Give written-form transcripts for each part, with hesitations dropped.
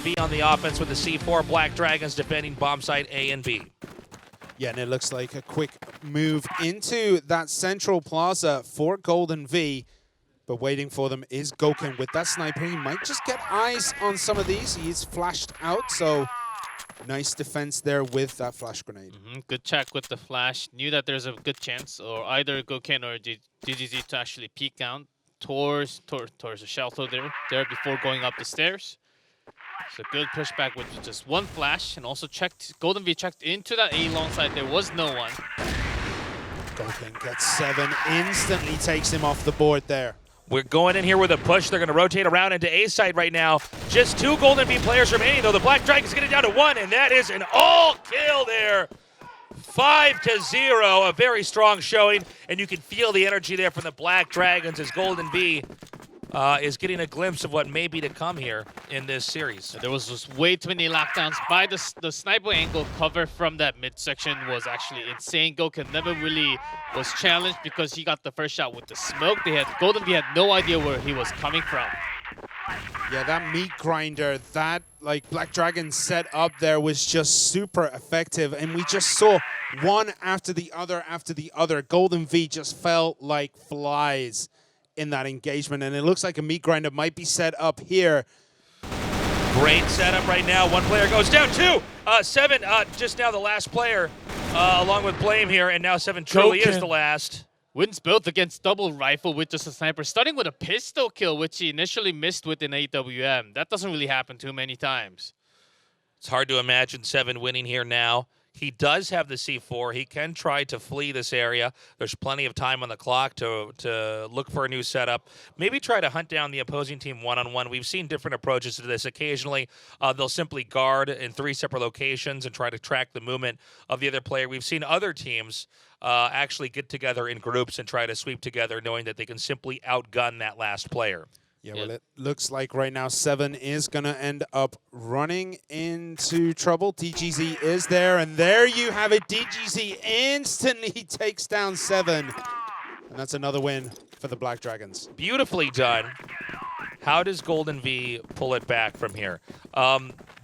V on the offense with the C4. Black Dragons defending bomb site A and B. Yeah, and it looks like a quick move into that central plaza for Golden V. But waiting for them is Goken with that sniper. He might just get eyes on some of these. He's flashed out, so nice defense there with that flash grenade. Good check with the flash. Knew that there's a good chance, or either Goken or DGZ to actually peek down towards the shelter there before going up the stairs. So good pushback with just one flash, and also checked. Golden V checked into that A long side. There was no one. Goken gets 7, instantly takes him off the board there. We're going in here with a push. They're going to rotate around into A side right now. Just 2 Golden V players remaining, though. The Black Dragons getting down to 1, and that is an all kill there. 5-0, a very strong showing, and you can feel the energy there from the Black Dragons as Golden V is getting a glimpse of what may be to come here in this series. There was just way too many lockdowns by the sniper angle cover from that midsection was actually insane. Goken never really was challenged because he got the first shot with the smoke. Golden V had no idea where he was coming from. Yeah, that meat grinder, that like Black Dragon set up there was just super effective, and we just saw one after the other. Golden V just felt like flies in that engagement, and it looks like a meat grinder might be set up here. Great setup right now. One player goes down, 2. 7, just now the last player, along with Blame here, and now 7 truly is the last. Wins both against double rifle with just a sniper, starting with a pistol kill, which he initially missed with an AWM. That doesn't really happen too many times. It's hard to imagine 7 winning here now. He does have the C4. He can try to flee this area. There's plenty of time on the clock to look for a new setup. Maybe try to hunt down the opposing team one-on-one. We've seen different approaches to this. Occasionally, they'll simply guard in 3 separate locations and try to track the movement of the other player. We've seen other teams actually get together in groups and try to sweep together, knowing that they can simply outgun that last player. Yeah, well, it looks like right now 7 is going to end up running into trouble. DGZ is there, and there you have it. DGZ instantly takes down 7. And that's another win for the Black Dragons. Beautifully done. How does Golden V pull it back from here?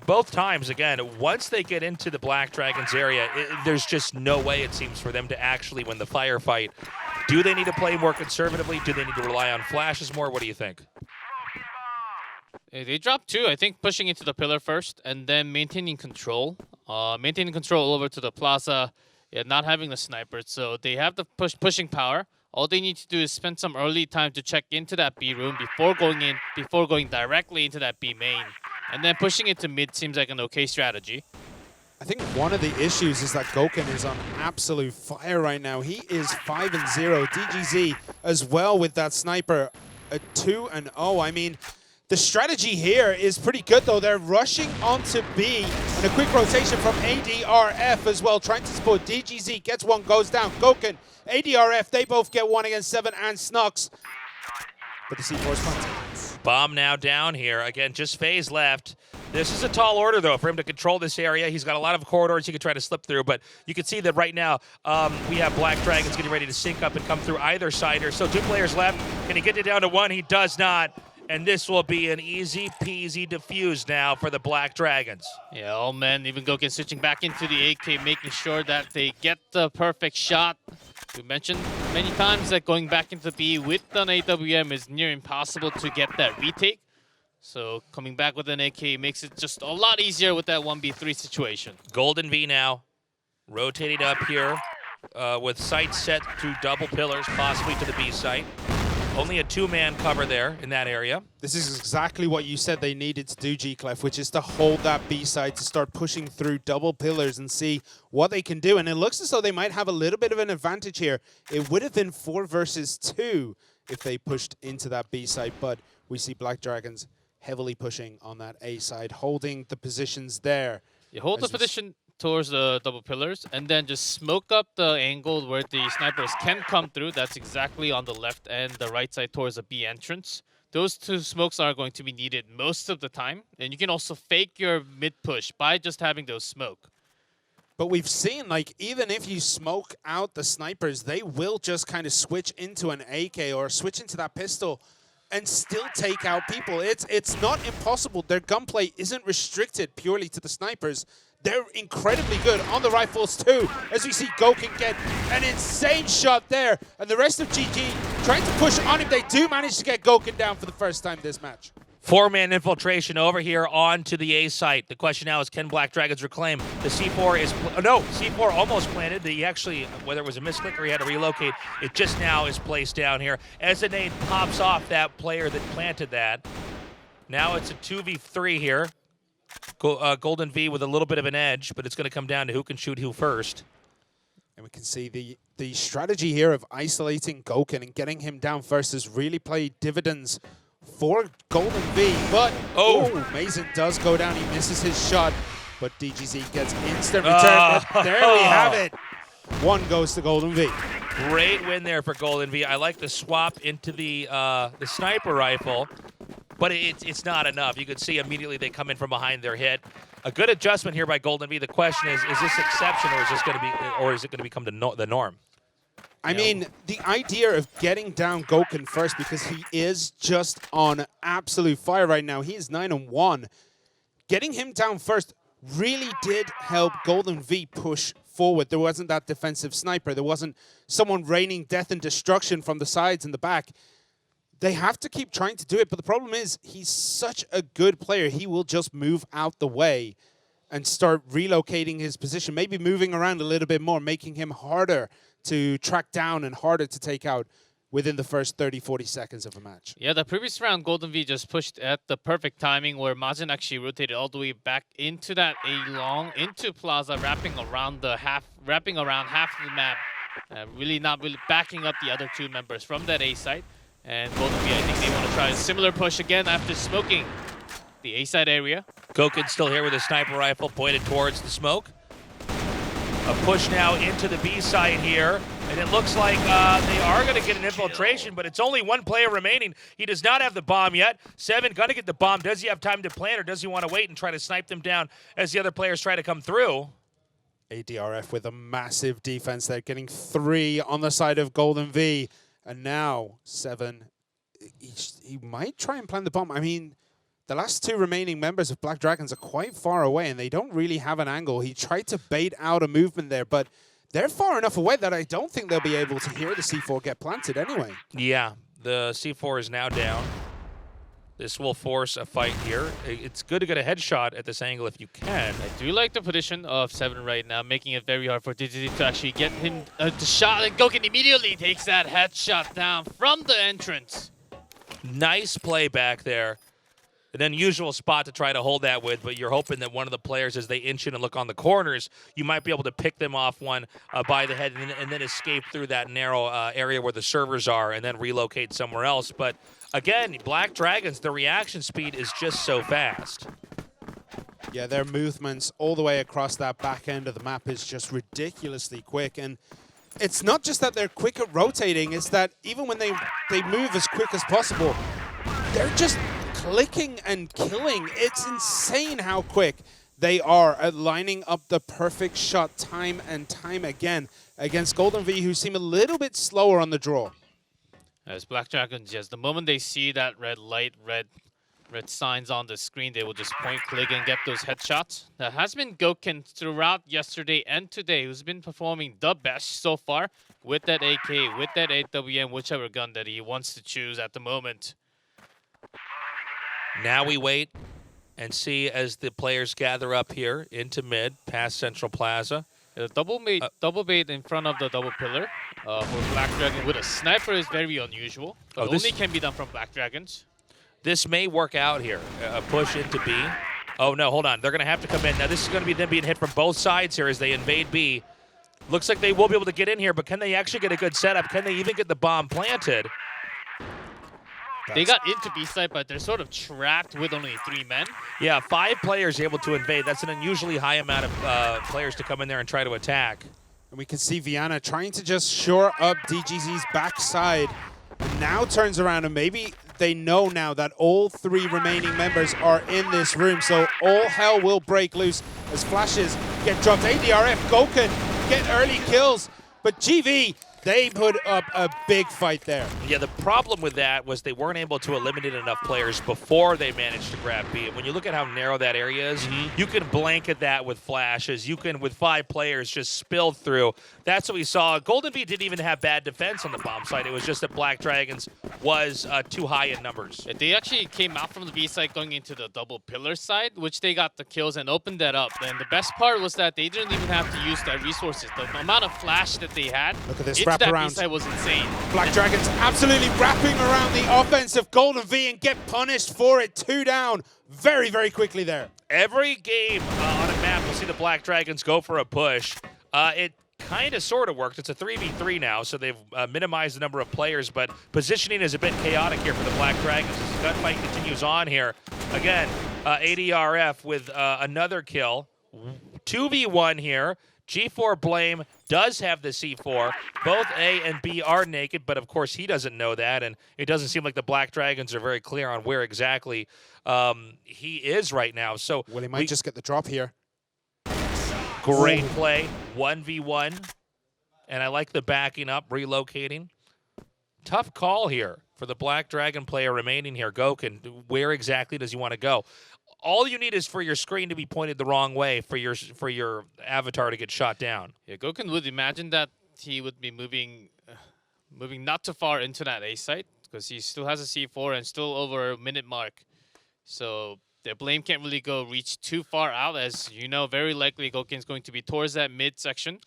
Both times, again, once they get into the Black Dragons area, there's just no way, it seems, for them to actually win the firefight. Do they need to play more conservatively? Do they need to rely on flashes more? What do you think? They dropped 2, I think, pushing into the pillar first, and then maintaining control. Maintaining control over to the plaza, not having the sniper. So they have the pushing power. All they need to do is spend some early time to check into that B room before going directly into that B main. And then pushing it to mid seems like an okay strategy. I think one of the issues is that Goken is on absolute fire right now. He is 5-0. DGZ as well with that sniper, a 2-0. I mean, the strategy here is pretty good, though. They're rushing onto B, and a quick rotation from ADRF as well, trying to support. DGZ gets 1, goes down. Goken, ADRF, they both get 1 against 7 and Snux. But the C4 is planted. Bomb now down here. Again, just phase left. This is a tall order, though, for him to control this area. He's got a lot of corridors he could try to slip through, but you can see that right now we have Black Dragons getting ready to sync up and come through either side here. So 2 players left. Can he get it down to 1? He does not. And this will be an easy-peasy defuse now for the Black Dragons. Yeah, oh man, even Goken switching back into the AK, making sure that they get the perfect shot. We mentioned many times that going back into B with an AWM is near impossible to get that retake. So coming back with an AK makes it just a lot easier with that 1v3 situation. Golden V now rotating up here with sights set to double pillars, possibly to the B site. Only a 2-man cover there in that area. This is exactly what you said they needed to do, G-Clef, which is to hold that B side, to start pushing through double pillars and see what they can do. And it looks as though they might have a little bit of an advantage here. It would have been 4 versus 2 if they pushed into that B side, but we see Black Dragons heavily pushing on that A side, holding the positions there. You hold the position towards the double pillars, and then just smoke up the angle where the snipers can come through. That's exactly on the left and the right side towards the B entrance. Those 2 smokes are going to be needed most of the time, and you can also fake your mid push by just having those smoke. But we've seen, like, even if you smoke out the snipers, they will just kind of switch into an AK or switch into that pistol and still take out people. It's not impossible. Their gunplay isn't restricted purely to the snipers. They're incredibly good on the rifles too, as we see Goken get an insane shot there, and the rest of GG trying to push on him. They do manage to get Goken down for the first time this match. 4-man infiltration over here onto the A site. The question now is, can Black Dragons reclaim? The C4 is, no, C4 almost planted. He actually, whether it was a misclick or he had to relocate, it just now is placed down here. As the nade pops off that player that planted that. Now it's a 2v3 here. Golden V with a little bit of an edge, but it's going to come down to who can shoot who first. And we can see the strategy here of isolating Goken and getting him down first has really played dividends for Golden V, but Mason does go down. He misses his shot, but DGZ gets instant return. But there we have it. One goes to Golden V. Great win there for Golden V. I like the swap into the sniper rifle, but it's not enough. You could see immediately they come in from behind their hit. A good adjustment here by Golden V. The question is this exception, or is this going to be, or is it going to become the norm? I mean, the idea of getting down Goken first, because he is just on absolute fire right now. He is 9-1. Getting him down first really did help Golden V push forward. There wasn't that defensive sniper. There wasn't someone raining death and destruction from the sides and the back. They have to keep trying to do it, but the problem is he's such a good player. He will just move out the way and start relocating his position, maybe moving around a little bit more, making him harder to track down and harder to take out within the first 30, 40 seconds of a match. Yeah, the previous round, Golden V just pushed at the perfect timing where Majin actually rotated all the way back into that A-long, into Plaza, wrapping around half of the map, really not really backing up the other two members from that A site. And Golden V, I think they want to try a similar push again after smoking the A site area. Goken's still here with a sniper rifle pointed towards the smoke. A push now into the B site here, and it looks like they are going to get an infiltration, but it's only one player remaining. He does not have the bomb yet. Seven going to get the bomb. Does he have time to plant, or does he want to wait and try to snipe them down as the other players try to come through? ADRF with a massive defense there, getting 3 on the side of Golden V. And now, Seven, he might try and plant the bomb. I mean, the last 2 remaining members of Black Dragons are quite far away, and they don't really have an angle. He tried to bait out a movement there, but they're far enough away that I don't think they'll be able to hear the C4 get planted anyway. Yeah, the C4 is now down. This will force a fight here. It's good to get a headshot at this angle if you can. I do like the position of Seven right now, making it very hard for DGZ to actually get him the shot, and Goken immediately takes that headshot down from the entrance. Nice play back there. An unusual spot to try to hold that with, but you're hoping that one of the players, as they inch in and look on the corners, you might be able to pick them off one by the head and then escape through that narrow area where the servers are and then relocate somewhere else. But again, Black Dragons, the reaction speed is just so fast. Yeah, their movements all the way across that back end of the map is just ridiculously quick. And it's not just that they're quick at rotating, it's that even when they move as quick as possible, they're just clicking and killing. It's insane how quick they are at lining up the perfect shot time and time again against Golden V, who seem a little bit slower on the draw. As Black Dragons, yes, the moment they see that red light, red signs on the screen, they will just point, click, and get those headshots. That has been Goken throughout yesterday and today, who's been performing the best so far with that AK, with that 8WM, whichever gun that he wants to choose at the moment. Now we wait and see as the players gather up here into mid, past Central Plaza. The double bait in front of the double pillar for Black Dragon with a sniper is very unusual, but only can be done from Black Dragons. This may work out here. A push into B. Oh, no, hold on. They're going to have to come in. Now, this is going to be them being hit from both sides here as they invade B. Looks like they will be able to get in here, but can they actually get a good setup? Can they even get the bomb planted? They got into B site, but they're sort of trapped with only 3 men. Yeah, 5 players able to invade. That's an unusually high amount of players to come in there and try to attack. And we can see Viana trying to just shore up DGZ's backside. Now turns around, and maybe they know now that all 3 remaining members are in this room, so all hell will break loose as flashes get dropped. ADRF, Goken get early kills, but GV, They put up a big fight there. Yeah, the problem with that was they weren't able to eliminate enough players before they managed to grab B. And when you look at how narrow that area is, you can blanket that with flashes. You can, with 5 players, just spill through. That's what we saw. Golden V didn't even have bad defense on the bomb site. It was just that Black Dragons was too high in numbers. They actually came out from the B side going into the double pillar side, which they got the kills and opened that up. And the best part was that they didn't even have to use their resources. The amount of flash that they had Look at this into wrap that around. B side was insane. Black Dragons absolutely wrapping around the offense of Golden V and get punished for it. 2 down very, very quickly there. Every game on a map, we'll see the Black Dragons go for a push. It kind of sort of worked. It's a 3v3 now, so they've minimized the number of players, but positioning is a bit chaotic here for the Black Dragons as the gunfight continues on here. Again, ADRF with another kill. 2v1 here. G4 Blame does have the C4. Both A and B are naked, but of course he doesn't know that, and it doesn't seem like the Black Dragons are very clear on where exactly he is right now. So Well, he might just get the drop here. great play, 1v1, and I like the backing up, relocating. Tough call here for the Black Dragon player remaining here. Goken, where exactly does he want to go? All you need is for your screen to be pointed the wrong way for your avatar to get shot down. Yeah, Goken would imagine that he would be moving not too far into that A site because he still has a C4 and still over a minute mark. So the Blame can't really reach too far out, as you know, very likely Goken's going to be towards that mid section.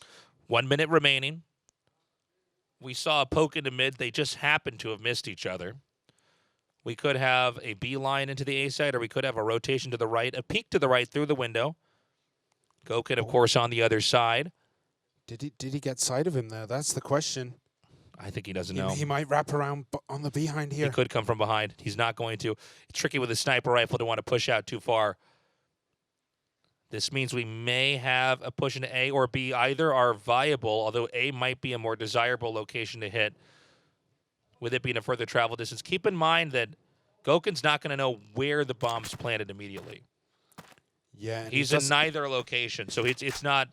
1 minute remaining. We saw a poke into mid. They just happened to have missed each other. We could have a beeline into the A side, or we could have a rotation to the right, a peek to the right through the window. Goken, of course, on the other side. Did he get sight of him there? That's the question. I think he doesn't know. He might wrap around on the behind here. He could come from behind. He's not going to. It's tricky with a sniper rifle to want to push out too far. This means we may have a push into A or B. Either are viable, although A might be a more desirable location to hit, with it being a further travel distance. Keep in mind that Goken's not going to know where the bomb's planted immediately. Yeah, He's in neither location, so it's not.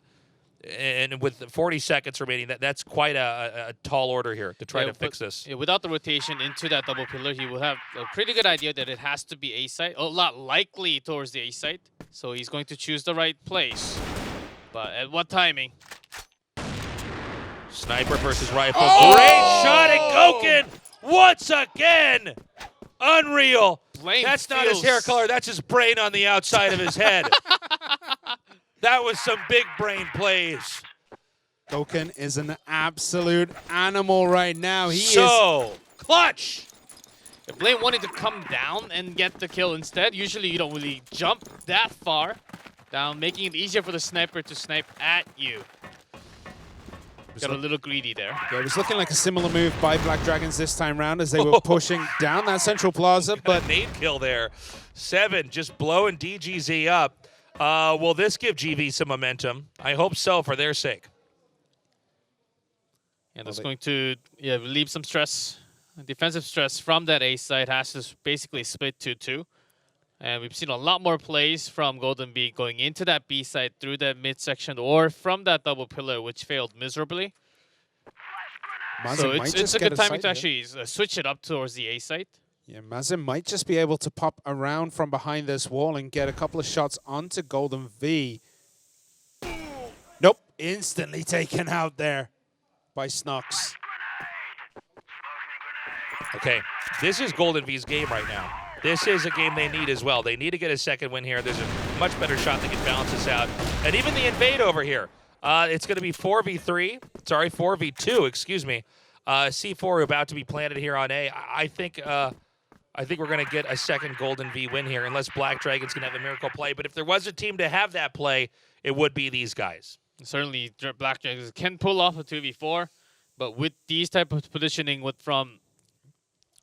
And with 40 seconds remaining, that's quite a tall order here to try to fix this. Yeah, without the rotation into that double pillar, he will have a pretty good idea that it has to be A site, a lot likely towards the A site. So he's going to choose the right place. But at what timing? Sniper versus rifle. Oh! Great shot at Goken once again. Unreal. Blame That's not his hair color. That's his brain on the outside of his head. That was some big brain plays. Goken is an absolute animal right now. He is clutch. If Blame wanted to come down and get the kill instead, usually you don't really jump that far down, making it easier for the sniper to snipe at you. Got a little greedy there. Yeah, it was looking like a similar move by Black Dragons this time round as they were pushing down that central plaza. But a nade kill there. 7 just blowing DGZ up. Will this give GV some momentum? I hope so for their sake. And that's going to relieve some stress, defensive stress from that A side. Has to basically split 2-2. And we've seen a lot more plays from Golden B going into that B side through that midsection or from that double pillar, which failed miserably. So it's a good timing to actually switch it up towards the A side. Yeah, Mazin might just be able to pop around from behind this wall and get a couple of shots onto Golden V. Nope, instantly taken out there by Snox. Okay, this is Golden V's game right now. This is a game they need as well. They need to get a second win here. There's a much better shot they can balance this out. And even the invade over here. It's going to be 4v3. Sorry, 4v2, excuse me. C4 about to be planted here on A. I think we're going to get a second Golden V win here, unless Black Dragons can have a miracle play. But if there was a team to have that play, it would be these guys. Certainly, Black Dragons can pull off a 2v4, but with these type of positioning,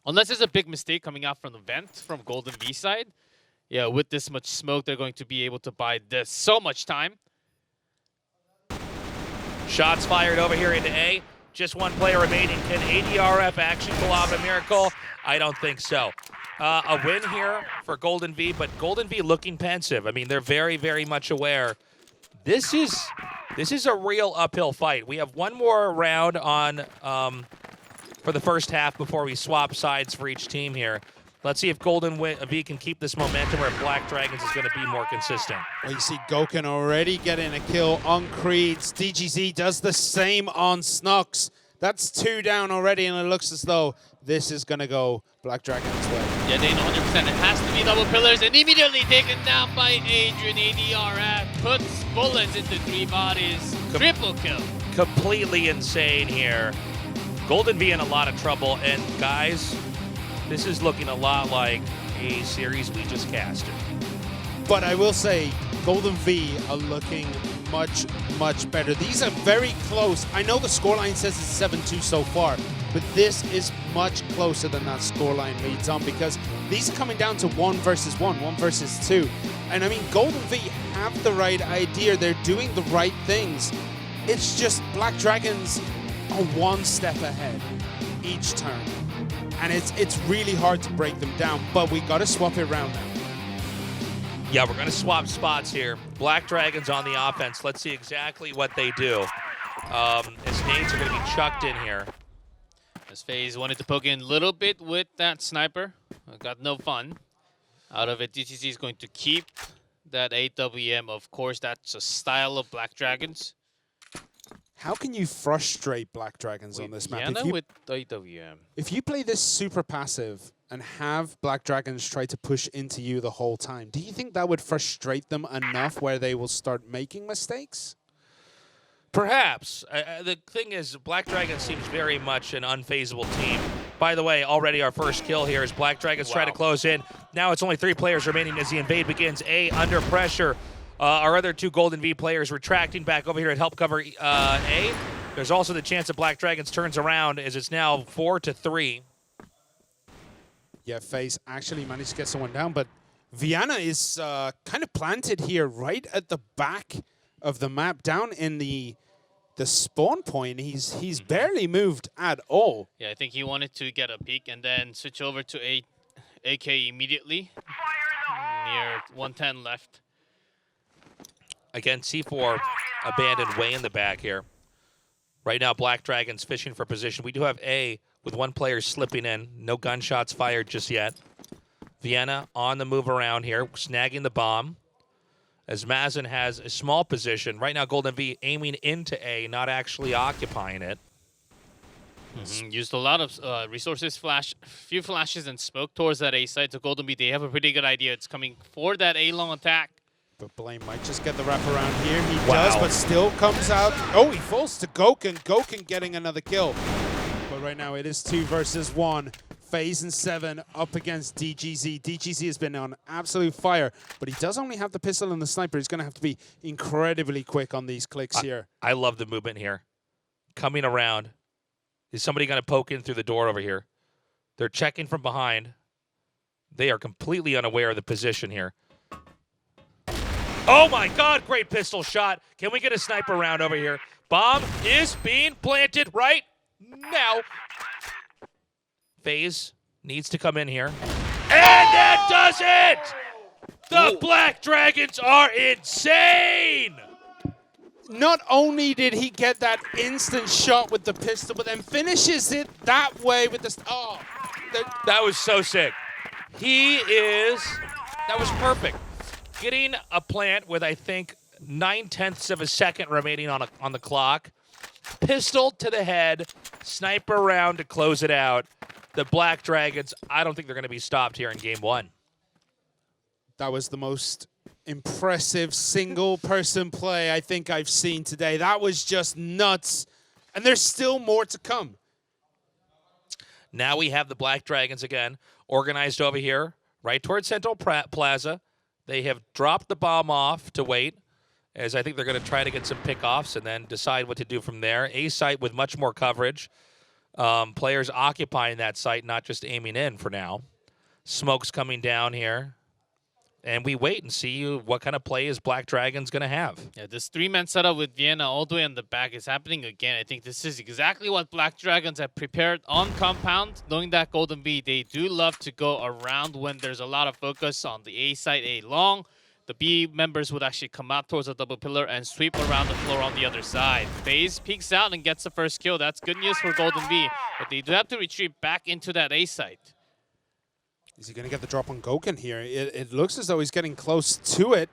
unless there's a big mistake coming out from the vent from Golden V side, yeah, with this much smoke, they're going to be able to buy this so much time. Shots fired over here into A. Just one player remaining. Can ADRF actually pull off a miracle? I don't think so. A win here for Golden V, but Golden V looking pensive. I mean, they're very, very much aware. This is This is a real uphill fight. We have one more round on for the first half before we swap sides for each team here. Let's see if Golden V can keep this momentum or if Black Dragons is going to be more consistent. Well, you see Goken already getting a kill on Creeds. DGZ does the same on Snux. That's 2 down already, and it looks as though this is going to go Black Dragon's way. Yeah, they know 100%. It has to be double pillars and immediately taken down by Adrian. ADRF puts bullets into 3 bodies. Triple kill. Completely insane here. Golden V in a lot of trouble, and guys, this is looking a lot like a series we just casted. But I will say, Golden V are looking much, much better. These are very close. I know the scoreline says it's 7-2 so far, but this is much closer than that scoreline leads on because these are coming down to 1 versus 1, 1 versus 2. And I mean, Golden V have the right idea. They're doing the right things. It's just Black Dragons are 1 step ahead each turn. And it's really hard to break them down, but we got to swap it around now. Yeah, we're going to swap spots here. Black Dragons on the offense. Let's see exactly what they do. As nades are going to be chucked in here. As FaZe wanted to poke in a little bit with that sniper. Got no fun out of it. DTC is going to keep that AWM. Of course, that's a style of Black Dragons. How can you frustrate Black Dragons on this map? With AWM. If you play this super passive and have Black Dragons try to push into you the whole time, do you think that would frustrate them enough where they will start making mistakes? Perhaps. The thing is, Black Dragon seems very much an unfazable team. By the way, already our first kill here is Black Dragons try to close in. Now it's only 3 players remaining as the invade begins. A, under pressure. Our other 2 Golden V players retracting back over here to help cover A. There's also the chance that Black Dragons turns around as it's now 4-3. Yeah, FaZe actually managed to get someone down, but Vienna is kind of planted here right at the back of the map, down in the spawn point. He's barely moved at all. Yeah, I think he wanted to get a peek and then switch over to AK immediately. Near 110 left. Again, C4 abandoned way in the back here. Right now, Black Dragons fishing for position. We do have A with 1 player slipping in. No gunshots fired just yet. Vienna on the move around here, snagging the bomb. As Mazen has a small position. Right now, Golden V aiming into A, not actually occupying it. Used a lot of resources, few flashes and smoke towards that A side. So Golden V, they have a pretty good idea. It's coming for that A long attack. But Blaine might just get the wrap around here. He does, but still comes out. Oh, he falls to Goken. Goken getting another kill. But right now it is 2 versus 1. FaZe and 7 up against DGZ. DGZ has been on absolute fire, but he does only have the pistol and the sniper. He's going to have to be incredibly quick on these clicks here. I love the movement here. Coming around. Is somebody going to poke in through the door over here? They're checking from behind. They are completely unaware of the position here. Oh my God, great pistol shot. Can we get a sniper round over here? Bomb is being planted right now. FaZe needs to come in here. And that does it! The Black Dragons are insane! Not only did he get that instant shot with the pistol, but then finishes it that way with the... That was so sick. That was perfect. Getting a plant with, I think, 9/10 of a second remaining on the clock. Pistol to the head. Sniper round to close it out. The Black Dragons, I don't think they're going to be stopped here in Game 1. That was the most impressive single-person play I think I've seen today. That was just nuts. And there's still more to come. Now we have the Black Dragons again, organized over here, right towards Central Plaza. They have dropped the bomb off to wait, as I think they're going to try to get some pickoffs and then decide what to do from there. A site with much more coverage. Players occupying that site, not just aiming in for now. Smoke's coming down here. And we wait and see what kind of play is Black Dragons going to have. Yeah, this 3-man setup with Vienna all the way on the back is happening again. I think this is exactly what Black Dragons have prepared on Compound. Knowing that Golden V, they do love to go around when there's a lot of focus on the A side, A long. the B members would actually come out towards the double pillar and sweep around the floor on the other side. FaZe peeks out and gets the first kill. That's good news for Golden V, but they do have to retreat back into that A site. Is he going to get the drop on Goken here? It looks as though he's getting close to it.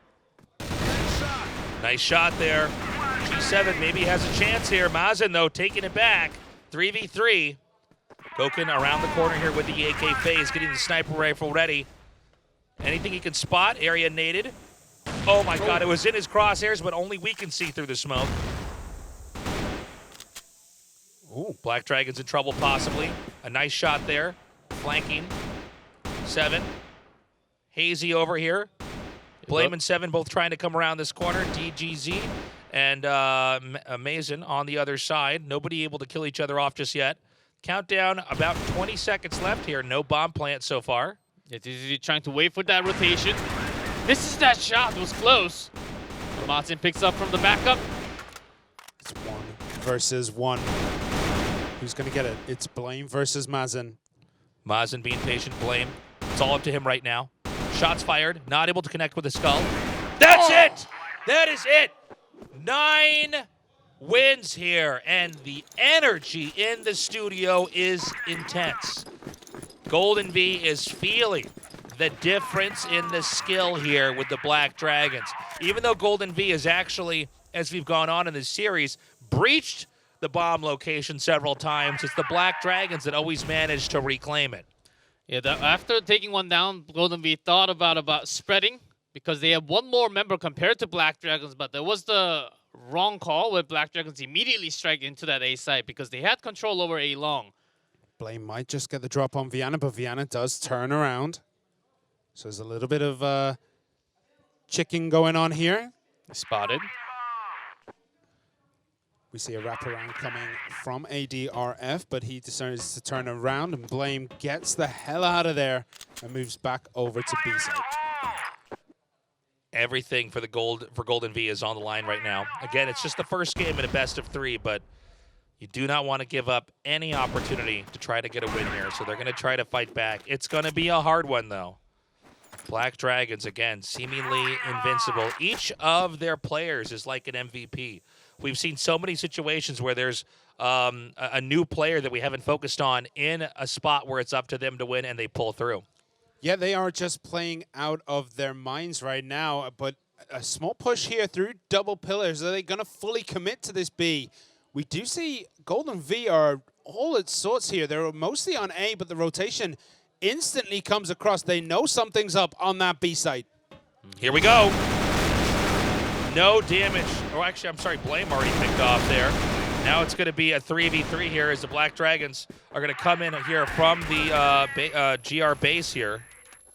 Nice shot there. G7 maybe has a chance here. Mazen, though, taking it back. 3v3. Goken around the corner here with the AK FaZe, getting the sniper rifle ready. Anything he can spot, area naded. Oh my God, it was in his crosshairs, but only we can see through the smoke. Ooh, Black Dragon's in trouble possibly. A nice shot there, flanking. 7. Hazy over here. Blame and 7 both trying to come around this corner. DGZ and Mazen on the other side. Nobody able to kill each other off just yet. Countdown, about 20 seconds left here. No bomb plant so far. Yeah, DGZ trying to wait for that rotation. This is that shot. It was close. Martin picks up from the backup. It's 1 versus 1. Who's going to get it? It's Blame versus Mazen. Mazen being patient, Blame. It's all up to him right now. Shots fired, not able to connect with the skull. That's it! That is it! 9 wins here, and the energy in the studio is intense. Golden V is feeling the difference in the skill here with the Black Dragons. Even though Golden V has actually, as we've gone on in this series, breached the bomb location several times, it's the Black Dragons that always manage to reclaim it. Yeah, after taking one down, Golden V thought about spreading because they have one more member compared to Black Dragons, but there was the wrong call with Black Dragons immediately strike into that A site because they had control over A long. Blame might just get the drop on Viana, but Viana does turn around. So there's a little bit of chicken going on here. Spotted. We see a wraparound coming from ADRF, but he decides to turn around, and Blame gets the hell out of there and moves back over to B side. Everything for Golden V is on the line right now. Again, it's just the first game in a best of 3, but you do not want to give up any opportunity to try to get a win here, so they're going to try to fight back. It's going to be a hard one, though. Black Dragons, again, seemingly invincible. Each of their players is like an MVP. We've seen so many situations where there's a new player that we haven't focused on in a spot where it's up to them to win, and they pull through. Yeah, they are just playing out of their minds right now, but a small push here through double pillars. Are they going to fully commit to this B? We do see Golden V are all its sorts here. They're mostly on A, but the rotation instantly comes across. They know something's up on that B site. Here we go. No damage. Oh, actually, I'm sorry, Blame already picked off there. Now it's going to be a 3v3 here as the Black Dragons are going to come in here from the GR base here.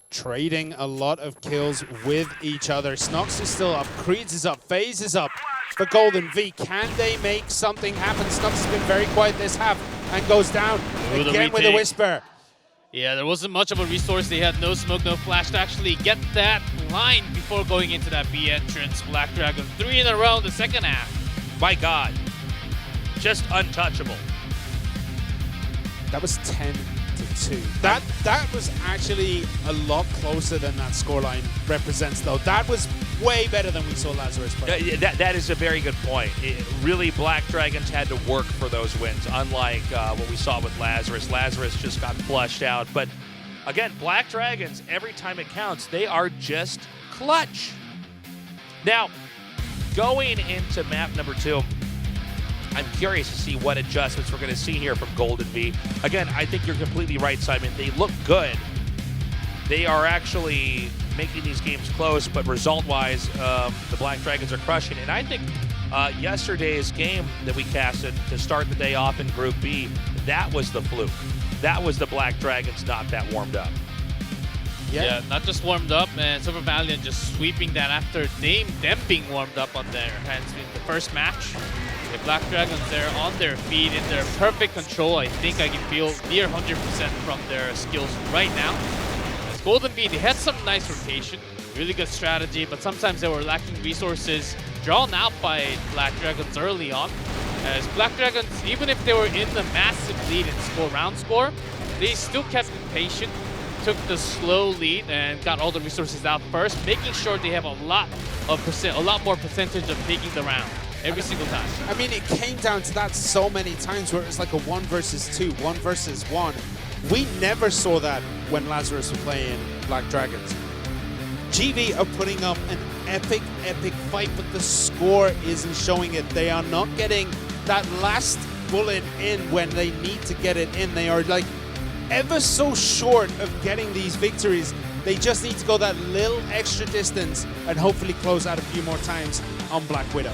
Trading a lot of kills with each other. Snox is still up. Creeds is up. FaZe is up for Golden V. Can they make something happen? Snox has been very quiet this half and goes down again with a Whisper. Yeah, there wasn't much of a resource. They had no smoke, no flash to actually get that line before going into that B entrance. Black Dragon 3 in a row in the second half. My God. Just untouchable. That was 10-2. That was actually a lot closer than that scoreline represents, though. That was way better than we saw Lazarus play. That is a very good point. Really, Black Dragons had to work for those wins, unlike what we saw with Lazarus. Lazarus just got flushed out. But again, Black Dragons, every time it counts, they are just clutch. Now, going into map number 2, I'm curious to see what adjustments we're going to see here from Golden V. Again, I think you're completely right, Simon. They look good. They are actually making these games close, but result-wise, the Black Dragons are crushing. And I think yesterday's game that we casted to start the day off in Group B, that was the fluke. That was the Black Dragons not that warmed up. Yeah, not just warmed up, and Silver Valiant just sweeping that after them being warmed up on their hands in the first match. The Black Dragons, they're on their feet in their perfect control. I think I can feel near 100% from their skills right now. As Golden V, they had some nice rotation, really good strategy, but sometimes they were lacking resources drawn out by Black Dragons early on. As Black Dragons, even if they were in the massive lead in round score, they still kept it patient. took the slow lead and got all the resources out first, making sure they have a lot more percentage of taking the round every single time. I mean, it came down to that so many times where it was like a 1 versus 2, 1 versus 1. We never saw that when Lazarus were playing Black Dragons. GV are putting up an epic fight, but the score isn't showing it. They are not getting that last bullet in when they need to get it in. They are like ever so short of getting these victories. They just need to go that little extra distance and hopefully close out a few more times on Black Widow.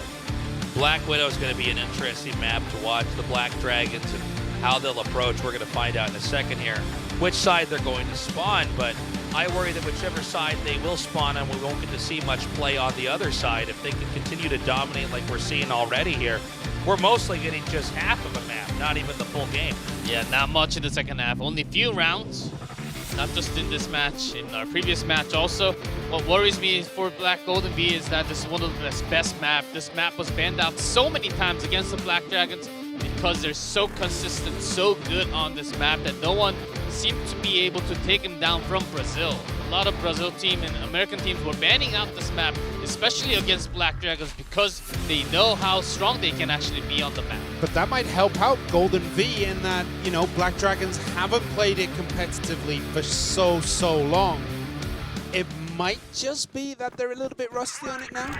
Black Widow is going to be an interesting map to watch. The Black Dragons and how they'll approach. We're going to find out in a second here which side they're going to spawn, but I worry that whichever side they will spawn on, we won't get to see much play on the other side. If they can continue to dominate like we're seeing already here, we're mostly getting just half of a map, not even the full game. Yeah, not much in the second half. Only few rounds, not just in this match, in our previous match also. What worries me for Black Golden Bee is that this is one of the best maps. This map was banned out so many times against the Black Dragons because they're so consistent, so good on this map that no one seemed to be able to take them down from Brazil. A lot of Brazil team and American teams were banning out this map, especially against Black Dragons, because they know how strong they can actually be on the map. But that might help out Golden V in that, you know, Black Dragons haven't played it competitively for so long. It might just be that they're a little bit rusty on it now.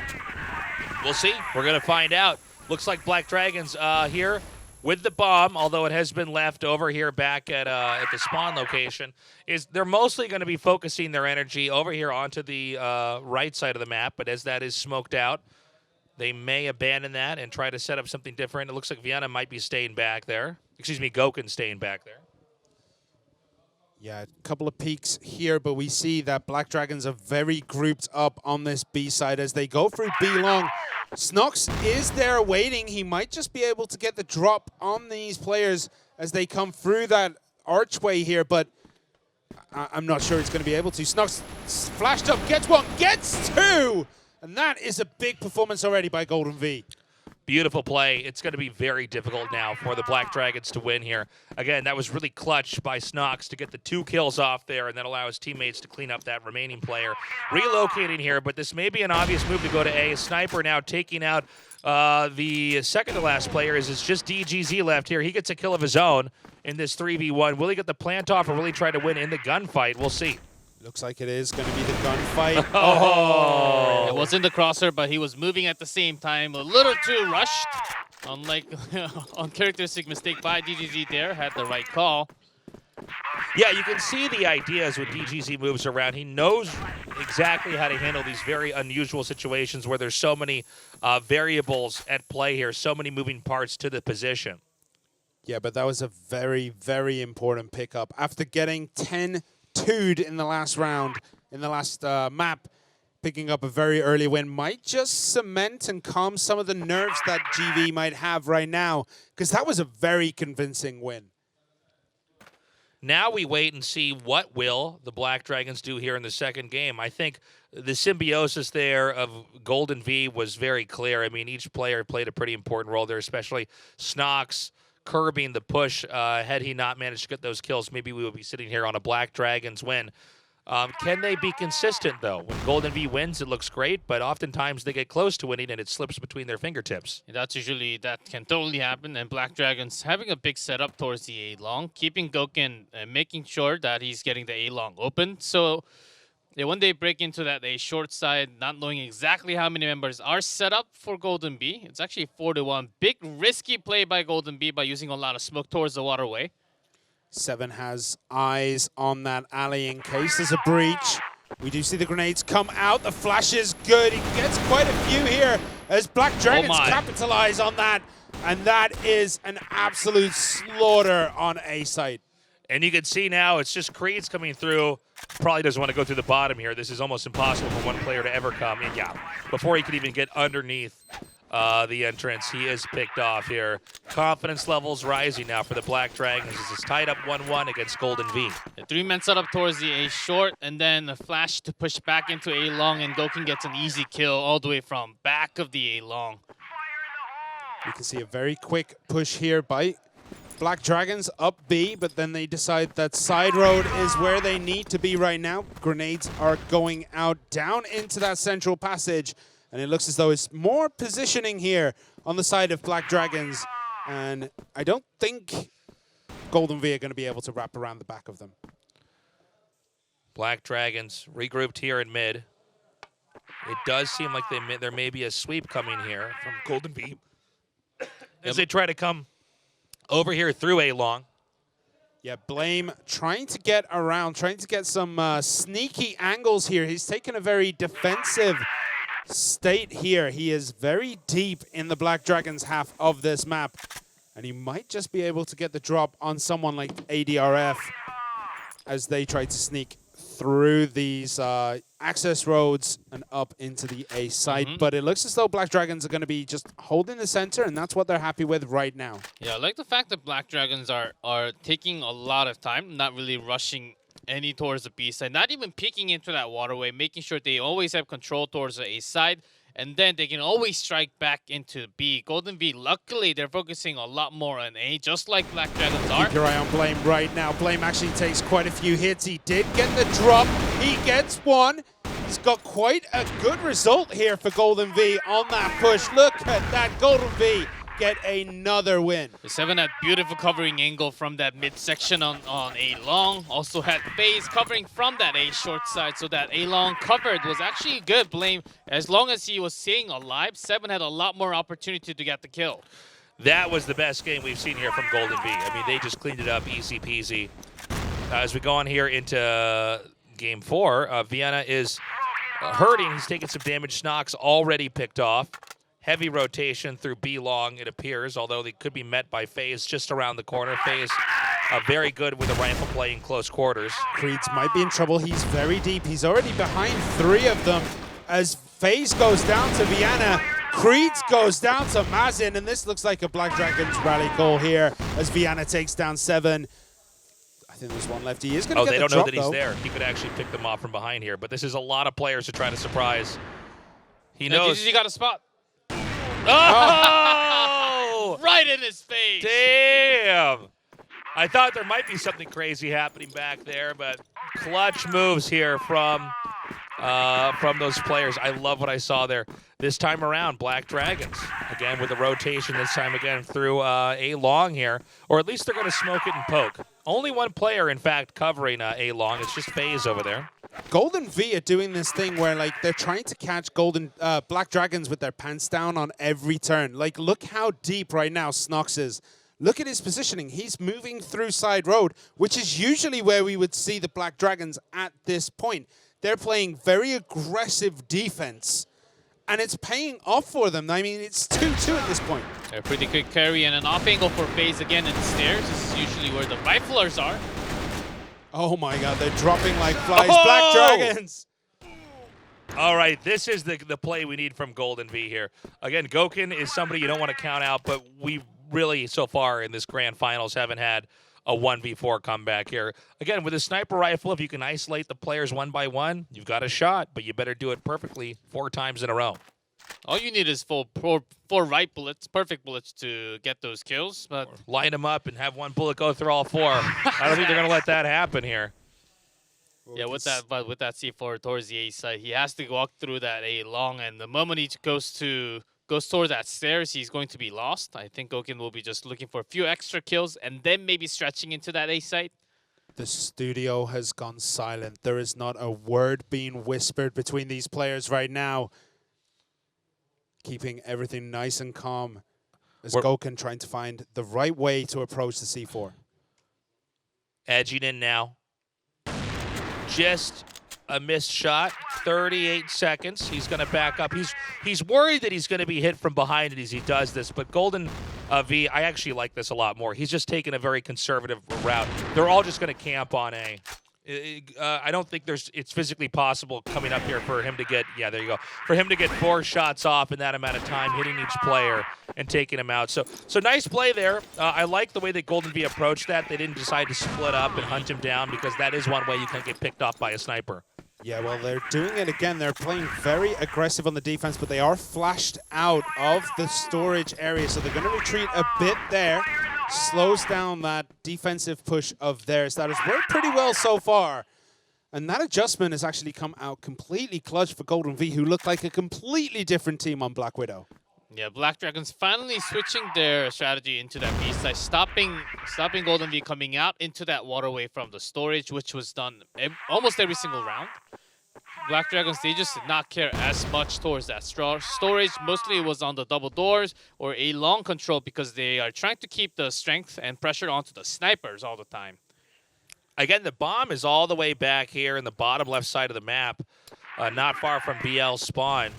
We'll see. We're going to find out. Looks like Black Dragons here with the bomb, although it has been left over here back at the spawn location, is they're mostly going to be focusing their energy over here onto the right side of the map, but as that is smoked out, they may abandon that and try to set up something different. It looks like Vienna might be staying back there. Excuse me, Goken staying back there. Yeah, a couple of peaks here, but we see that Black Dragons are very grouped up on this B side as they go through B long. Snox is there waiting. He might just be able to get the drop on these players as they come through that archway here, but I'm not sure it's going to be able to. Snox flashed up, gets one, gets two! And that is a big performance already by Golden V. Beautiful play. It's going to be very difficult now for the Black Dragons to win here. Again, that was really clutch by Snox to get the 2 kills off there and then allow his teammates to clean up that remaining player. Relocating here, but this may be an obvious move to go to A. Sniper now taking out the second to last player. It's just DGZ left here. He gets a kill of his own in this 3v1. Will he get the plant off or will he try to win in the gunfight? We'll see. Looks like it is going to be the gunfight. Oh! It wasn't the crosser, but he was moving at the same time. A little too rushed. Unlike uncharacteristic mistake by DGZ there. Had the right call. Yeah, you can see the ideas when DGZ moves around. He knows exactly how to handle these very unusual situations where there's so many variables at play here, so many moving parts to the position. Yeah, but that was a very important pickup. After getting 10-2'd in the last round, in the last map, picking up a very early win might just cement and calm some of the nerves that GV might have right now, because that was a very convincing win. Now we wait and see what will the Black Dragons do here in the second game. I think the symbiosis there of Golden V was very clear. I mean, each player played a pretty important role there, especially Snox curbing the push. Had he not managed to get those kills, maybe we would be sitting here on a Black Dragons win. Can they be consistent, though? When Golden V wins, it looks great, but oftentimes they get close to winning and it slips between their fingertips. That can totally happen. And Black Dragons having a big setup towards the A long, keeping Goken and making sure that he's getting the A long open. So when they break into that A short side, not knowing exactly how many members are set up for Golden B, it's actually 4-1. Big risky play by Golden B by using a lot of smoke towards the waterway. Seven has eyes on that alley in case there's a breach. We do see the grenades come out. The flash is good. He gets quite a few here as Black Dragons capitalize on that. And that is an absolute slaughter on A site. And you can see now it's just Creed's coming through. Probably doesn't want to go through the bottom here. This is almost impossible for one player to ever come in. Yeah, before he could even get underneath the entrance, he is picked off here. Confidence levels rising now for the Black Dragons as it's tied up 1-1 against Golden V. A 3-man setup towards the A short, and then a flash to push back into A long, and Goken gets an easy kill all the way from back of the A long. You can see a very quick push here by Black Dragons up B, but then they decide that side road is where they need to be right now. Grenades are going out down into that central passage, and it looks as though it's more positioning here on the side of Black Dragons, and I don't think Golden V are going to be able to wrap around the back of them. Black Dragons regrouped here in mid. It does seem like there may be a sweep coming here from Golden V as they try to come over here through A-Long. Yeah, Blame trying to get around, trying to get some sneaky angles here. He's taken a very defensive state here. He is very deep in the Black Dragons half of this map, and he might just be able to get the drop on someone like ADRF as they try to sneak through these access roads and up into the A site. But it looks as though Black Dragons are going to be just holding the center, and that's what they're happy with right now. Yeah, I like the fact that Black Dragons are taking a lot of time, not really rushing any towards the B side, not even peeking into that waterway, making sure they always have control towards the A side, and then they can always strike back into B. Golden V, luckily, they're focusing a lot more on A, just like Black Dragons are. Keep your eye on Blame right now. Blame actually takes quite a few hits. He did get the drop. He gets one. He's got quite a good result here for Golden V on that push. Look at that. Golden V get another win. The 7 had beautiful covering angle from that midsection on A-Long. Also had FaZe covering from that A short side, so that A-Long covered was actually good. Blame, as long as he was staying alive, 7 had a lot more opportunity to get the kill. That was the best game we've seen here from Golden V. I mean, they just cleaned it up easy peasy. As we go on here into game 4, Vienna is hurting. He's taking some damage. Snox already picked off. Heavy rotation through B-Long, it appears, although they could be met by FaZe just around the corner. FaZe very good with a rifle play in close quarters. Creeds might be in trouble. He's very deep. He's already behind 3 of them. As FaZe goes down to Vienna, Creeds goes down to Mazin, and this looks like a Black Dragons rally call here as Vienna takes down 7. I think there's one left. He is going to get the drop, they don't know that he's though. there. He could actually pick them off from behind here, but this is a lot of players to try to surprise. He knows. He got a spot. Oh! Right in his face. Damn! I thought there might be something crazy happening back there, but clutch moves here from those players. I love what I saw there. This time around, Black Dragons. Again, with a rotation this time again through A-Long here. Or at least they're going to smoke it and poke. Only one player, in fact, covering A-Long. It's just FaZe over there. Golden V are doing this thing where like they're trying to catch Black Dragons with their pants down on every turn. Like, look how deep right now Snox is. Look at his positioning. He's moving through side road, which is usually where we would see the Black Dragons at this point. They're playing very aggressive defense, and it's paying off for them. I mean, it's 2-2 at this point. A pretty quick carry and an off angle for FaZe again in the stairs. This is usually where the riflers are. Oh my god, they're dropping like flies. Oh! Black Dragons! All right, this is the play we need from Golden V here. Again, Gokin is somebody you don't want to count out, but we really, so far in this grand finals, haven't had a 1v4 comeback here. Again, with a sniper rifle, if you can isolate the players one by one, you've got a shot, but you better do it perfectly 4 times in a row. All you need is four right bullets, perfect bullets to get those kills. But line them up and have one bullet go through all 4. I don't think they're going to let that happen here. yeah, with that C4 towards the A side, he has to walk through that A-Long, and the moment he goes towards that stairs, he's going to be lost. I think Gokin will be just looking for a few extra kills and then maybe stretching into that A site. The studio has gone silent. There is not a word being whispered between these players right now. Keeping everything nice and calm as Gokin trying to find the right way to approach the C4. Edging in now. Just a missed shot. 38 seconds. He's going to back up. He's worried that he's going to be hit from behind as he does this, but Golden V, I actually like this a lot more. He's just taking a very conservative route. They're all just going to camp on A. I don't think it's physically possible coming up here for him to get, yeah, there you go, for him to get 4 shots off in that amount of time, hitting each player and taking him out. So nice play there. I like the way that Golden V approached that. They didn't decide to split up and hunt him down, because that is one way you can get picked off by a sniper. Yeah, well, they're doing it again. They're playing very aggressive on the defense, but they are flashed out of the storage area, so they're going to retreat a bit there. slows down that defensive push of theirs that has worked pretty well so far. And that adjustment has actually come out completely clutch for Golden V, who look like a completely different team on Black Widow. Yeah, Black Dragons finally switching their strategy into that B side, stopping Golden V coming out into that waterway from the storage, which was done almost every single round. Black Dragons, they just did not care as much towards that storage. Mostly it was on the double doors or a long control because they are trying to keep the strength and pressure onto the snipers all the time. Again, the bomb is all the way back here in the bottom left side of the map, not far from BL's spawn.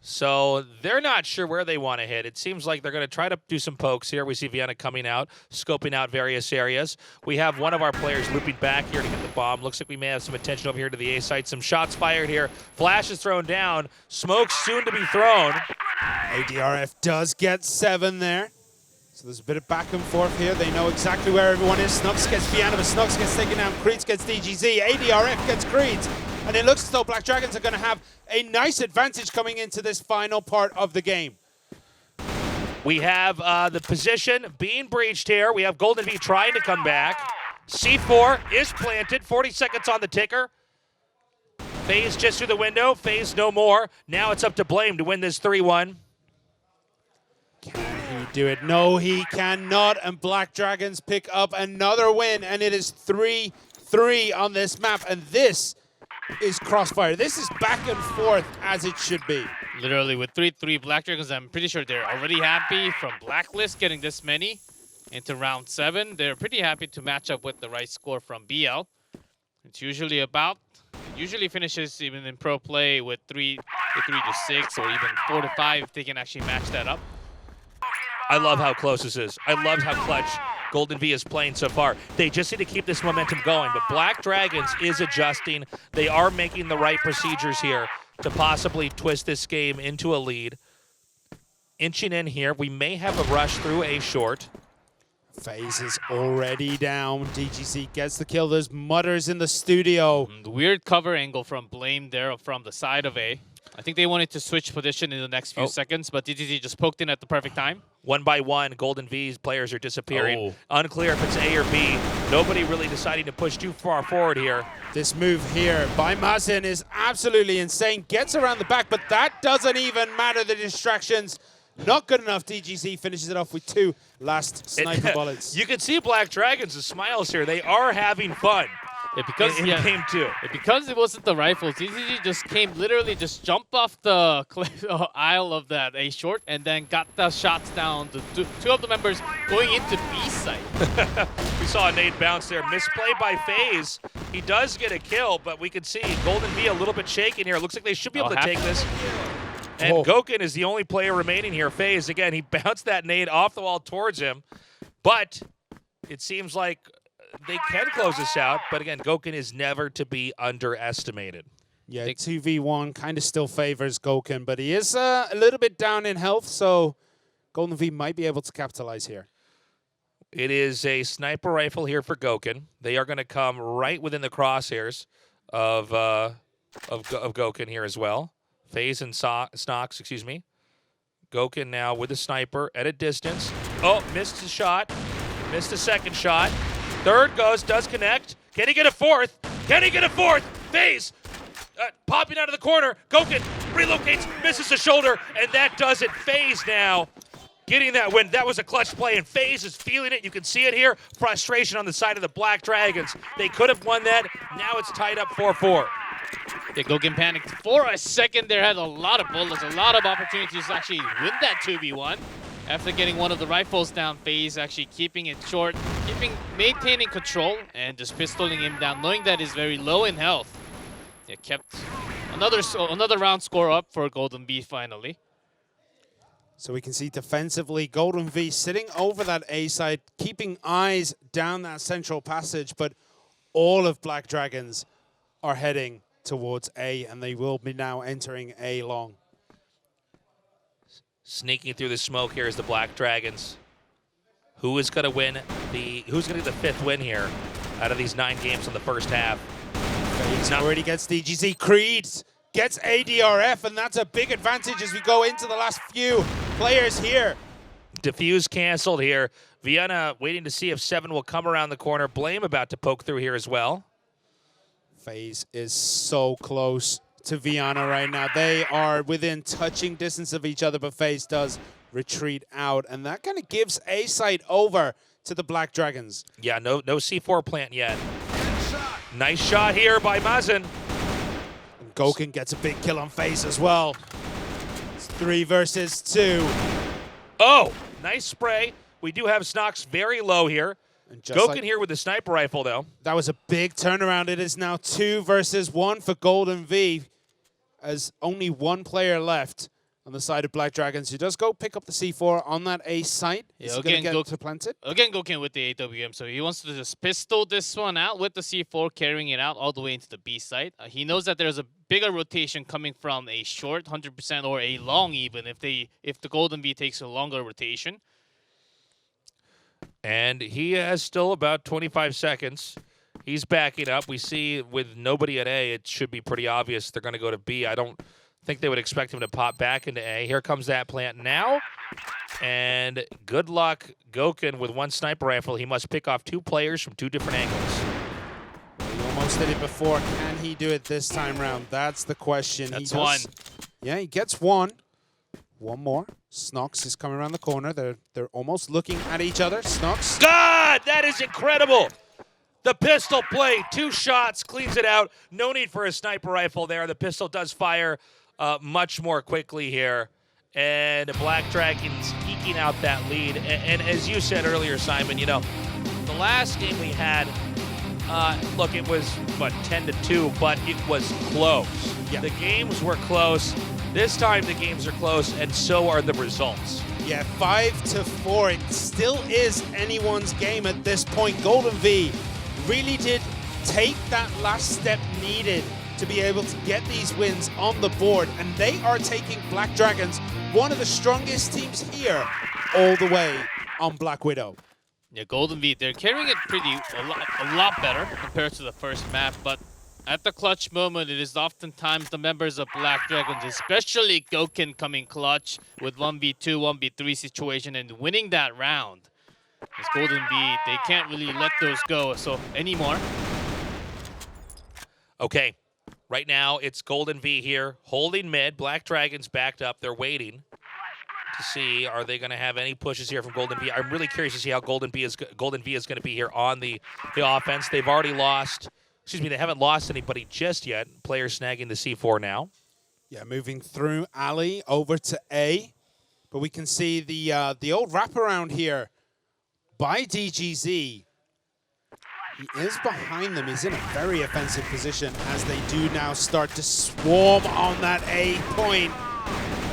So they're not sure where they want to hit. It seems like they're going to try to do some pokes here. We see Vienna coming out, scoping out various areas. We have one of our players looping back here to get the bomb. Looks like we may have some attention over here to the A site. Some shots fired here. Flash is thrown down. Smoke soon to be thrown. ADRF does get 7 there. So there's a bit of back and forth here. They know exactly where everyone is. Snux gets Vienna, but Snux gets taken down. Creeds gets DGZ. ADRF gets Creeds. And it looks as though Black Dragons are going to have a nice advantage coming into this final part of the game. We have the position being breached here. We have Golden V trying to come back. C4 is planted. 40 seconds on the ticker. FaZe just through the window. FaZe no more. Now it's up to Blame to win this 3-1. Can he do it? No, he cannot. And Black Dragons pick up another win. And it is 3-3 on this map. And this is Crossfire. This is back and forth as it should be. Literally with 3-3 Black Dragons, I'm pretty sure they're already happy from Blacklist getting this many into round 7. They're pretty happy to match up with the right score from BL. It usually finishes even in pro play with 3 to 6 or even 4 to 5 if they can actually match that up. I love how close this is. I love how clutch Golden V is playing so far. They just need to keep this momentum going, but Black Dragons is adjusting. They are making the right procedures here to possibly twist this game into a lead. Inching in here, we may have a rush through A short. FaZe is already down. DGC gets the kill. There's mutters in the studio. Weird cover angle from Blame there from the side of A. I think they wanted to switch position in the next few seconds, but DGC just poked in at the perfect time. One by one, Golden V's players are disappearing. Unclear if it's A or B. Nobody really deciding to push too far forward here. This move here by Mazin is absolutely insane. Gets around the back, but that doesn't even matter. The distractions, not good enough. DGC finishes it off with 2 last sniper bullets. You can see Black Dragons' smiles here. They are having fun. Yeah, because in game 2. Because it wasn't the rifles, DGG just came literally just jumped off the aisle of that A short and then got the shots down. The two of the members going into B site. We saw a nade bounce there. Misplay by FaZe. He does get a kill, but we can see Golden V a little bit shaken here. It looks like they should be able to take this. And Goken is the only player remaining here. FaZe, again, he bounced that nade off the wall towards him, but it seems like they can close this out, but again, Goken is never to be underestimated. Yeah, 2v1 kind of still favors Goken, but he is a little bit down in health, so Golden V might be able to capitalize here. It is a sniper rifle here for Goken. They are going to come right within the crosshairs of Goken here as well. FaZe and Snox, excuse me. Goken now with a sniper at a distance. Oh, missed a shot. Missed a second shot. Third does connect. Can he get a fourth? Can he get a fourth? FaZe popping out of the corner. Goken relocates, misses the shoulder, and that does it. FaZe now getting that win. That was a clutch play, and FaZe is feeling it. You can see it here. Frustration on the side of the Black Dragons. They could have won that. Now it's tied up 4-4. Yeah, Goken panicked for a second there. Had a lot of bullets, a lot of opportunities to actually win that 2v1. After getting one of the rifles down, FaZe actually keeping it short, maintaining control, and just pistoling him down, knowing that he's very low in health. Yeah, kept another round score up for Golden V finally. So we can see defensively, Golden V sitting over that A side, keeping eyes down that central passage, but all of Black Dragons are heading towards A, and they will be now entering A long. Sneaking through the smoke here is the Black Dragons. Who is going to win who's going to get the 5th win here out of these 9 games in the first half? FaZe already gets DGZ. Creed gets ADRF, and that's a big advantage as we go into the last few players here. Diffuse canceled here. Vienna waiting to see if 7 will come around the corner. Blame about to poke through here as well. FaZe is so close to Vienna right now. They are within touching distance of each other, but FaZe does retreat out, and that kind of gives A site over to the Black Dragons. Yeah, no C4 plant yet. Nice shot here by Mazen. And Goken gets a big kill on FaZe as well. It's 3 versus 2. Oh, nice spray. We do have Snox very low here. And just Goken like here with the sniper rifle, though. that was a big turnaround. It is now 2 versus 1 for Golden V, as only 1 player left on the side of Black Dragons, who does go pick up the C4 on that A site. Is he going to get to plant it? Again, Goken with the AWM, so he wants to just pistol this one out with the C4, carrying it out all the way into the B site. He knows that there's a bigger rotation coming from a short 100% or a long even if the Golden V takes a longer rotation. And he has still about 25 seconds. He's backing up. We see with nobody at A, it should be pretty obvious they're going to go to B. I don't think they would expect him to pop back into A. Here comes that plant now. And good luck, Goken, with 1 sniper rifle. He must pick off 2 players from 2 different angles. He almost did it before. Can he do it this time round? That's the question. That's he does, 1. Yeah, he gets 1. 1 more. Snox is coming around the corner. They're almost looking at each other. Snox. God, that is incredible. The pistol play, 2 shots, cleans it out. No need for a sniper rifle there. The pistol does fire much more quickly here. And Black Dragons eking out that lead. And as you said earlier, Simon, you know, the last game we had, look, it was, 10-2, but it was close. Yeah. The games were close. This time the games are close, and so are the results. Yeah, 5-4. It still is anyone's game at this point. Golden V really did take that last step needed to be able to get these wins on the board, and they are taking Black Dragons, one of the strongest teams here, all the way on Black Widow. Yeah, Golden V, they're carrying it a lot better compared to the first map, but at the clutch moment, it is oftentimes the members of Black Dragons, especially Goken, coming clutch with 1v2, 1v3 situation and winning that round. As Golden V, they can't really let those go anymore. Okay, right now it's Golden V here, holding mid. Black Dragons backed up. They're waiting to see, are they going to have any pushes here from Golden V? I'm really curious to see how Golden V is going to be here on the offense. They've already lost. Excuse me, they haven't lost anybody just yet. Players snagging the C4 now. Yeah, moving through alley over to A. But we can see the old wraparound here by DGZ. He is behind them. He's in a very offensive position as they do now start to swarm on that A point.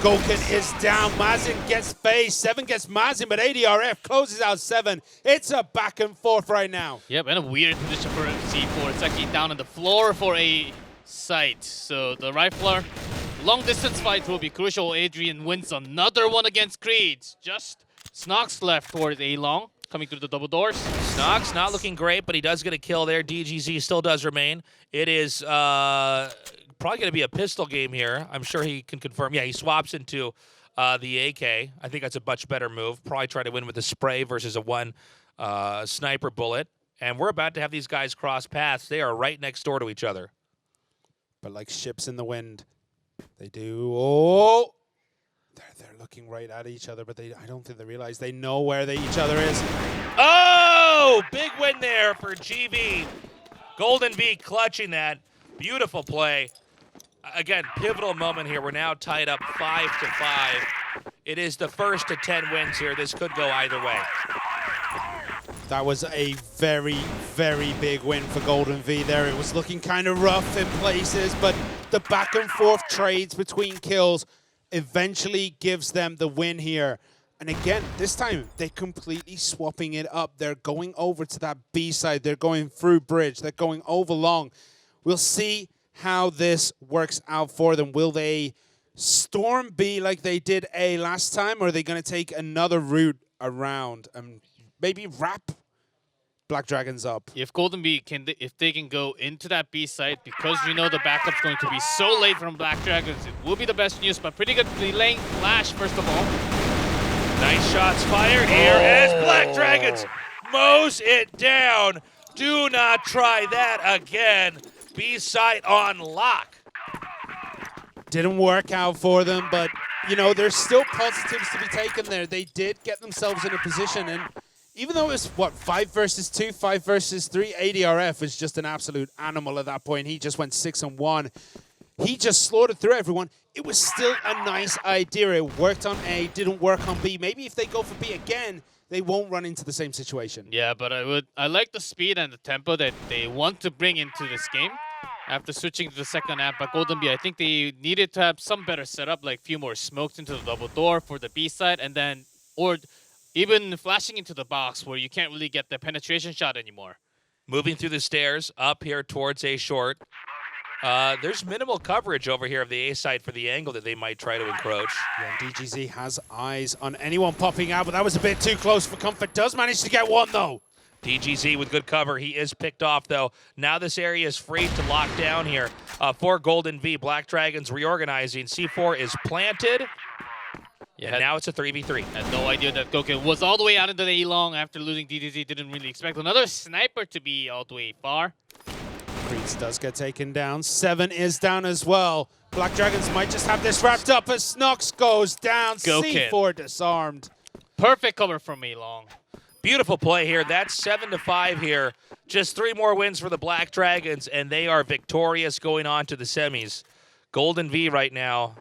Goken is down. Mazen gets FaZe. 7 gets Mazen, but ADRF closes out 7. It's a back and forth right now. Yep, and a weird position for C4. It's actually down on the floor for a site. So the rifler, long distance fight will be crucial. Adrian wins another one against Creed. Just Snox left towards A long, coming through the double doors. Snox not looking great, but he does get a kill there. DGZ still does remain. It is probably going to be a pistol game here. I'm sure he can confirm. Yeah, he swaps into the AK. I think that's a much better move. Probably try to win with a spray versus a 1 sniper bullet. And we're about to have these guys cross paths. They are right next door to each other. But like ships in the wind, they do. Oh, they're looking right at each other, but I don't think they realize they know where each other is. Oh, big win there for GV. Golden V clutching that. Beautiful play. Again, pivotal moment here. We're now tied up 5-5. It is the first of 10 wins here. This could go either way. That was a very, very big win for Golden V there. It was looking kind of rough in places, but the back and forth trades between kills eventually gives them the win here. And again, this time, they're completely swapping it up. They're going over to that B side. They're going through bridge. They're going over long. We'll see how this works out for them. Will they storm B like they did A last time, or are they going to take another route around and maybe wrap Black Dragons up? If Golden V if they can go into that B site, because you know the backup's going to be so late from Black Dragons, it will be the best news. But pretty good delaying flash first of all. Nice shots fired here as Black Dragons mows it down. Do not try that again. B-side on lock. Didn't work out for them, but you know, there's still positives to be taken there. They did get themselves in a position, and even though it was, what, 5 versus 2, 5 versus 3, ADRF was just an absolute animal at that point. He just went 6-1. He just slaughtered through everyone. It was still a nice idea. It worked on A, didn't work on B. Maybe if they go for B again, they won't run into the same situation. Yeah, but I like the speed and the tempo that they want to bring into this game. After switching to the second app by Golden Bee, I think they needed to have some better setup, like a few more smokes into the double door for the B side, and then, or even flashing into the box where you can't really get the penetration shot anymore. Moving through the stairs up here towards A short. There's minimal coverage over here of the A side for the angle that they might try to encroach. Yeah, DGZ has eyes on anyone popping out, but that was a bit too close for comfort. Does manage to get one, though. DGZ with good cover. He is picked off, though. Now this area is free to lock down here for Golden V. Black Dragons reorganizing. C4 is planted. Yeah, and now it's a 3v3. Had no idea that Goken was all the way out into the A-long after losing DGZ. Didn't really expect another sniper to be all the way far. Creeds does get taken down. 7 is down as well. Black Dragons might just have this wrapped up as Snox goes down. Goken. C4 disarmed. Perfect cover from A-long. Beautiful play here. That's 7-5 here. Just 3 more wins for the Black Dragons, and they are victorious going on to the semis. Golden V right now,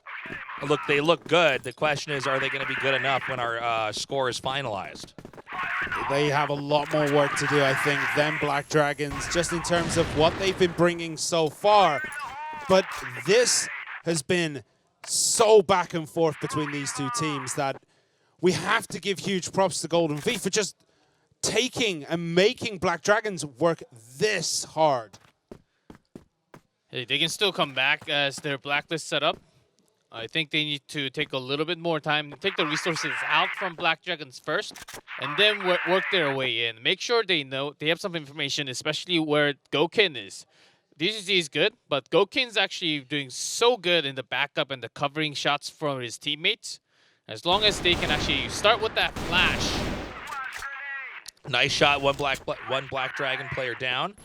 look, they look good. The question is, are they going to be good enough when our score is finalized? They have a lot more work to do, I think, than Black Dragons, just in terms of what they've been bringing so far. But this has been so back and forth between these two teams that we have to give huge props to Golden V for just taking and making Black Dragons work this hard. Hey, they can still come back as their blacklist set up. I think they need to take a little bit more time, take the resources out from Black Dragons first, and then work their way in. Make sure they know, they have some information, especially where Goken is. DGZ is good, but Goken's actually doing so good in the backup and the covering shots from his teammates. As long as they can actually start with that flash. Nice shot, one Black Dragon player down.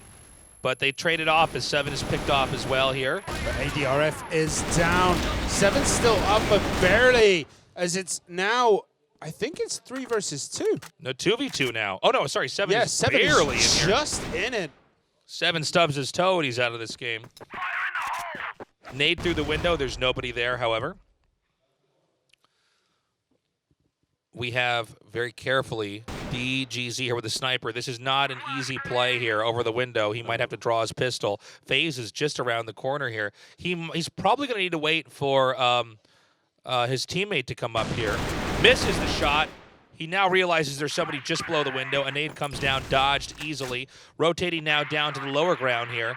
But they traded off as 7 is picked off as well here. But ADRF is down. 7's still up, but barely, as it's now, I think it's 3 versus 2. No, 2v2 now. Oh, no, sorry, 7 Yeah, is 7 barely is in here. just in it. 7 stubs his toe and he's out of this game. Nade through the window. There's nobody there, however. We have, very carefully, DGZ here with the sniper. This is not an easy play here over the window. He might have to draw his pistol. FaZe is just around the corner here. He's probably going to need to wait for his teammate to come up here. Misses the shot. He now realizes there's somebody just below the window. A nade comes down, dodged easily. Rotating now down to the lower ground here.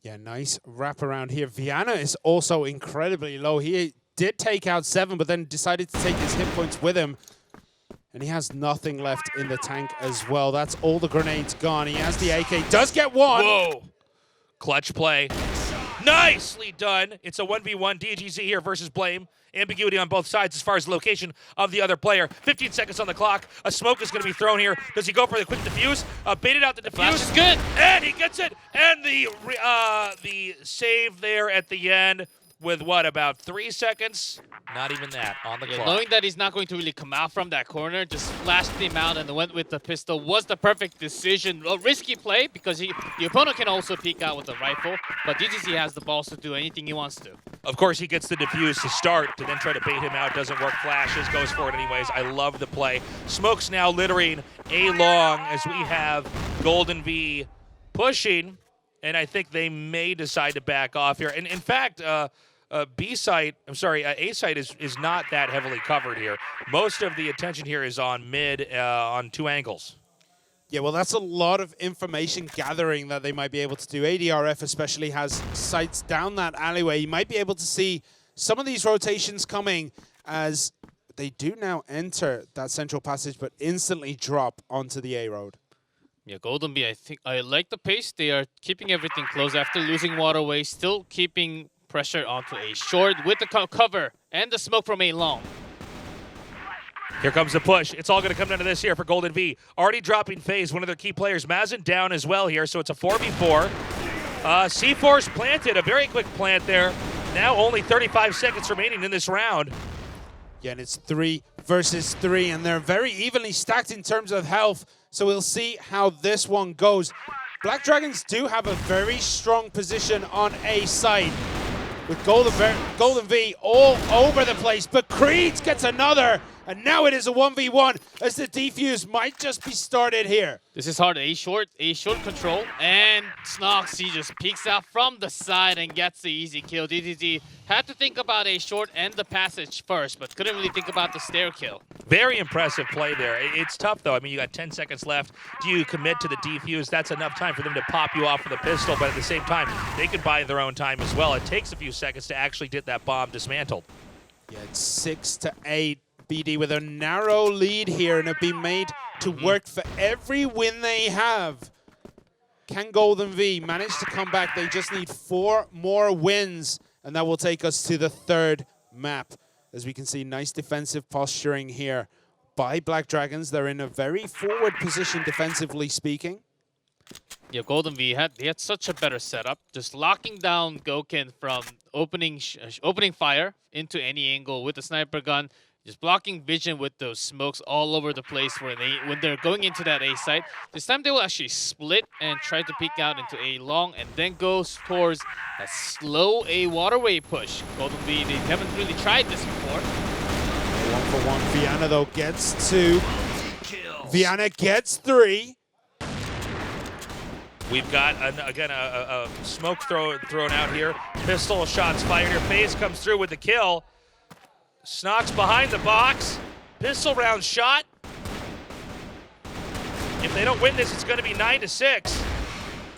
Yeah, nice wrap around here. Viana is also incredibly low. He did take out 7, but then decided to take his hit points with him. And he has nothing left in the tank as well. That's all the grenades gone. He has the AK. Does get one. Whoa. Clutch play. Nicely done. It's a 1v1 DGZ here versus Blame. Ambiguity on both sides as far as the location of the other player. 15 seconds on the clock. A smoke is going to be thrown here. Does he go for the quick defuse? Baited out the defuse. Flash is good. And he gets it. And the save there at the end. With what, about 3 seconds? Not even that on the clock. Knowing that he's not going to really come out from that corner, just flashed him out and went with the pistol was the perfect decision. A risky play because the opponent can also peek out with the rifle, but DGZ has the balls to do anything he wants to. Of course, he gets the defuse to start, to then try to bait him out. Doesn't work. Flashes, goes for it anyways. I love the play. Smoke's now littering A-long as we have Golden V pushing, and I think they may decide to back off here. And in fact, B-site, I'm sorry, A-site is not that heavily covered here. Most of the attention here is on mid, on 2 angles. Yeah, well, that's a lot of information gathering that they might be able to do. ADRF especially has sights down that alleyway. You might be able to see some of these rotations coming as they do now enter that central passage, but instantly drop onto the A road. Yeah, Golden Bee, I like the pace. They are keeping everything close after losing Waterway, still keeping pressure onto A short with the cover and the smoke from A long. Here comes the push. It's all going to come down to this here for Golden V. Already dropping phase, one of their key players. Mazen down as well here, so it's a 4v4. C4's planted, a very quick plant there. Now only 35 seconds remaining in this round. Yeah, and it's 3 versus 3, and they're very evenly stacked in terms of health, so we'll see how this one goes. Black Dragons do have a very strong position on A side, with Golden V all over the place, but Creeds gets another, and now it is a 1v1 as the defuse might just be started here. This is hard. A short control, and Snox, he just peeks out from the side and gets the easy kill. DDZ had to think about A short and the passage first, but couldn't really think about the stair kill. Very impressive play there. It's tough, though. I mean, you got 10 seconds left. Do you commit to the defuse? That's enough time for them to pop you off with a pistol, but at the same time, they could buy their own time as well. It takes a few seconds to actually get that bomb dismantled. Yeah, it's 6 to 8. BD with a narrow lead here, and it'll be made to work for every win they have. Can Golden V manage to come back? They just need 4 more wins, and that will take us to the 3rd map. As we can see, nice defensive posturing here by Black Dragons. They're in a very forward position defensively speaking. Yeah, Golden V had such a better setup, just locking down Goken from opening fire into any angle with the sniper gun. Just blocking vision with those smokes all over the place when they're going into that A site. This time they will actually split and try to peek out into A long and then go towards a slow A waterway push. Golden V, they haven't really tried this before. 1-for-1. Viana though gets 2. Viana gets 3. We've got, again, a smoke thrown out here. Pistol shots fired here. FaZe comes through with the kill. Snox behind the box. Pistol round shot. If they don't win this, it's going to be 9 to 6.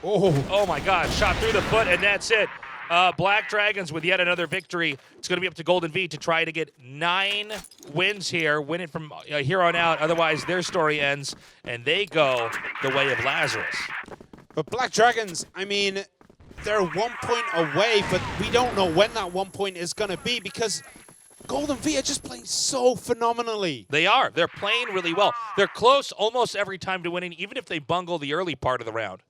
Oh my God, shot through the foot, and that's it. Black Dragons with yet another victory. It's going to be up to Golden V to try to get 9 wins here, win it from here on out. Otherwise, their story ends, and they go the way of Lazarus. But Black Dragons, I mean, they're 1 point away, but we don't know when that 1 point is going to be because Golden V are just playing so phenomenally. They are. They're playing really well. They're close almost every time to winning, even if they bungle the early part of the round.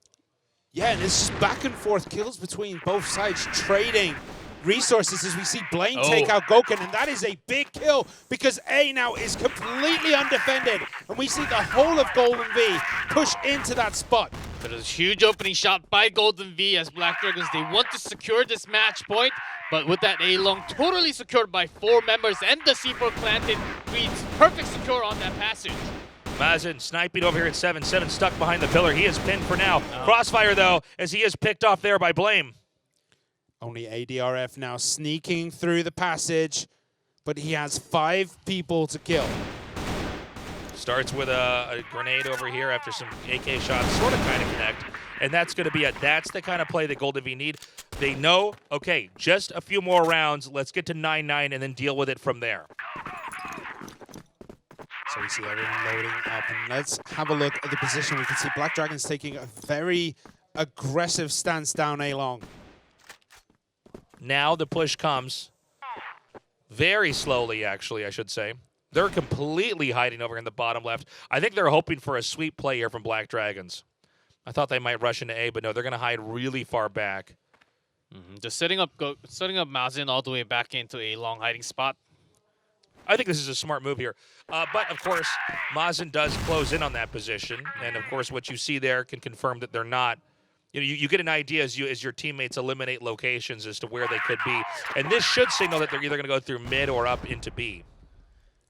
Yeah, and it's just back and forth kills between both sides, trading resources as we see Blaine take out Goken, and that is a big kill because A now is completely undefended, and we see the whole of Golden V push into that spot. There's a huge opening shot by Golden V as Black Dragons, they want to secure this match point, but with that A-long totally secured by 4 members and the C4 planted, Creed's perfect secure on that passage. Mazen sniping over here at 7-7, stuck behind the pillar. He is pinned for now. Crossfire, though, as he is picked off there by Blame. Only ADRF now sneaking through the passage, but he has 5 people to kill. Starts with a grenade over here after some AK shots, sort of kind of connect. And that's going to be that's the kind of play that Golden V need. They know, okay, just a few more rounds. Let's get to 9-9 and then deal with it from there. So we see everyone loading up, and let's have a look at the position. We can see Black Dragons taking a very aggressive stance down A-long. Now the push comes very slowly, actually, I should say. They're completely hiding over in the bottom left. I think they're hoping for a sweep play here from Black Dragons. I thought they might rush into A, but no, they're going to hide really far back. Just setting up Mazen all the way back into a long hiding spot. I think this is a smart move here. But, of course, Mazen does close in on that position. And, of course, what you see there can confirm that they're not. You know, you get an idea as your teammates eliminate locations as to where they could be. And this should signal that they're either going to go through mid or up into B.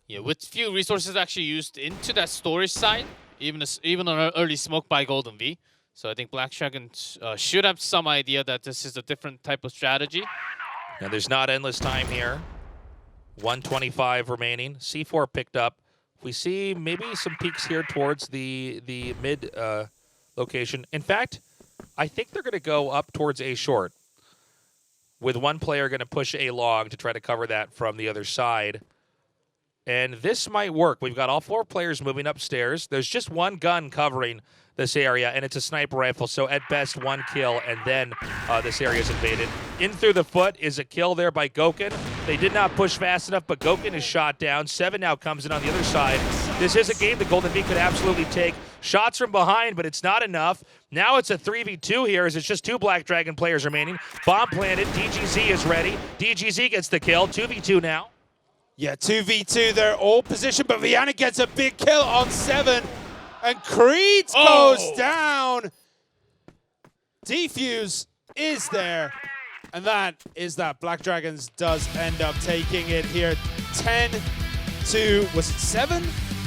Yeah, with few resources actually used into that storage side, even an early smoke by Golden V. So I think Black Dragons should have some idea that this is a different type of strategy. Now, there's not endless time here. 125 remaining. C4 picked up. We see maybe some peaks here towards the mid location. In fact, I think they're going to go up towards A short, with one player going to push A long to try to cover that from the other side. And this might work. We've got all 4 players moving upstairs. There's just one gun covering this area, and it's a sniper rifle, so at best 1 kill, and then this area is invaded. In through the foot is a kill there by Goken. They did not push fast enough, but Gokin is shot down. 7 now comes in on the other side. This is a game that Golden Bee could absolutely take. Shots from behind, but it's not enough. Now it's a 3v2 here as it's just 2 Black Dragon players remaining. Bomb planted. DGZ is ready. DGZ gets the kill. 2v2 now. Yeah, 2v2, they're all positioned, but Viana gets a big kill on 7. And Creed goes down. Defuse is there. And that is that. Black Dragons does end up taking it here. 10 to, was it 7?